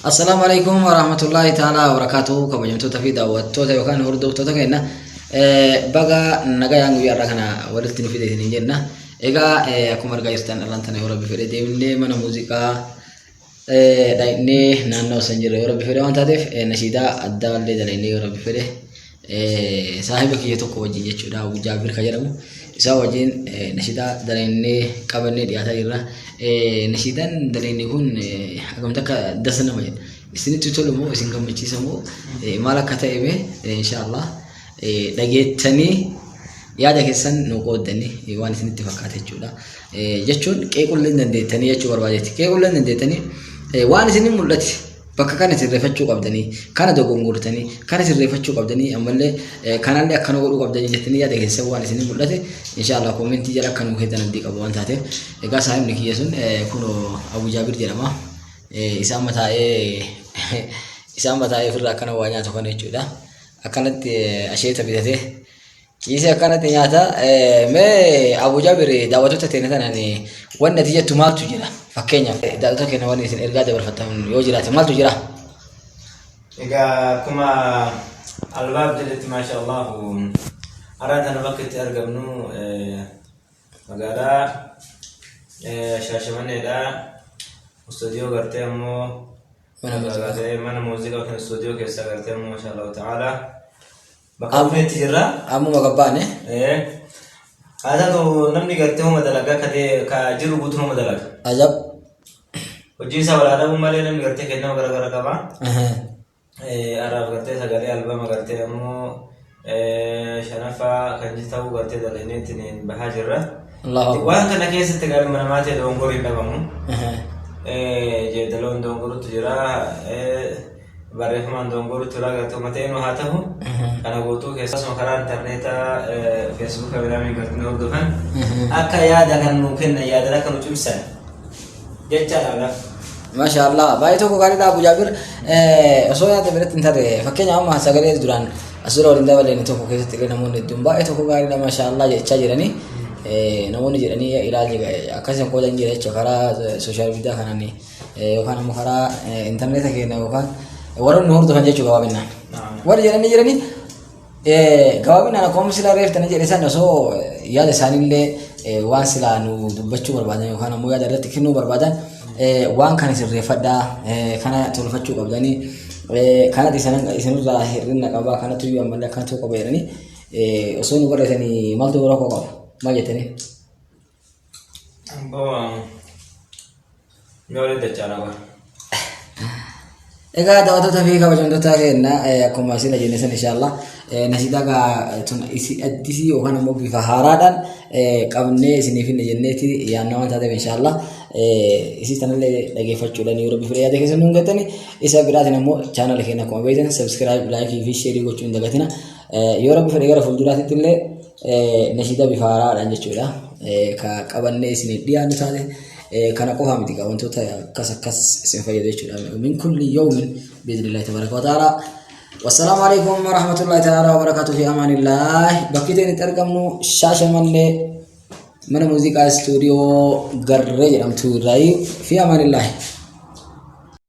السلام عليكم ورحمة الله تعالى وبركاته. كما جمتوا تفيدا وتوتا يوكان هردو توتا كنا بقى نجا يانغ بيارا كنا ولتني في ده نجينا إيجا أكو مرجع يستان الله تنا يورا بفرد ديمني من موسيقى دايني نانو سنجر يورا بفرد وان تادف نشيدا أدال لي دلني يورا بفرد صاحبك يتوقع وجين يشودا وجابر كجرامو isa wajin nashida dalene qabane diata irra nashidan dalene kun agamta ka dasna mayen isini tutulumo isin gamachisamo malakata ebe inshallah dageetani yaada keessan no qoodani waan isin itti fakkaate jechuudha jechuun qeequlleen dandeetani jechuu barbaadeeti qeequlleen dandeetani waan isin mul'ati bakka kana sirreeffachuu qabdanii kana dogongortanii kana sirreeffachuu qabdanii ammallee kanallee akkana godhuu qabdanii jettanii yaada keessan waan isin mul'ate inshallah commenti jala kan nuuheetan adii qabu waan taateef egaa saahibni kiyya sun kunoo Abu Jaabir jedhama isaan mataa'ee firraa akkana waa nyaatu kana jechuudha akkanatti asheeta bitatee kiisee akkanatti nyaata mee Abu Jaabir daawwattoota teenya tanaan wanni ati jettu maaltu jira fakkeenyaaf daawwattoota keenya waan isin ergaa dabarfatan yoo jiraate maaltu jira egaa kuma albaab jedhetti maasha Allah araadana bakka itti argamnu magaalaa Shaashamanneedha stuudiyoo gartee ammoo mana muuziqaa kan stuudiyoo keessa gartee ammoo maasha Allah ta'ala bakka feetti jirra ammoo magabbaane هذا تو نمني قرته هم دلقا كجرو بوتهم هم دلقا أجاب وجيسا ولا هذا هم مالين نمني قرته كنا وقرا قرا كبا أعرف قرته سجالي ألبوم قرته أمو شنفا كنجتا وقرته دلني تنين بحاجرة الله وان كنا كيس تقال من ما تي دونغوري نبامو جدلون دونغورو تجرا barreeffamaan dongoruu turaa gartuu mateen haatahu kana gootuu keessas karaa interneetaa Facebook biraamii gartuu hordofan akka yaada kan nu kenna yaada kan nu cimsan jechaadha Masha Allah baay'ee tokko gaariidha Abu Jaabir osoo yaada biratti hin tarre fakkeenyaaf amma sagalee duraan asirra waliin dabaleen tokko keessatti illee namoonni hedduun baay'ee tokko gaariidha Masha Allah jechaa jiranii namoonni jedhanii ilaalchi akkasiin qoodan jira jechuudha karaa sooshaal miidiyaa kanaan yookaan ammoo karaa interneeta keenya yookaan warra nu hordofan jechuu gabaabinaan warri jedhanii jiranii gabaabinaan akkuma silaa reeftanii jedhe san osoo yaada isaaniillee waan silaa nu dubbachuu barbaadan yookaan ammoo yaada irratti kennuu barbaadan waan kana sirreeffadhaa kana tolfachuu qabdanii kanatti isinirraa hir'ina qabaa kanatu iyyuu ammallee akkanatu qaba jedhanii osoo nu barreessanii maaltu rakkoo qaba maal jettanii? Gaarii dachaalaa Egaa daawwattoota fi kabajamtoota keenya akkuma isin ajajnesan inshallah nasiida tun addisi yookaan ammoo bifa haaraadhaan qabnee isiniif hin jenneeti yaanna waan taateef inshallah isin tanallee dhageeffachuudhaan yeroo bifa yaada keessan nuun gattani isa biraatiin ammoo chaanala keenya akkuma beektan subscribe like fi share gochuu hin dagatina yeroo bifa gara fuulduraatti illee nasiida bifa haaraadhaan jechuudha ka qabannee isin dhiyaannu taate كان قوها متى وانتو كس سنفيد من كل يوم بإذن الله تبارك وتعالى والسلام عليكم ورحمة الله تعالى وبركاته في أمان الله بكيتين تركمنو شاشة من موسيقى استوديو غرّي أم توراي في أمان الله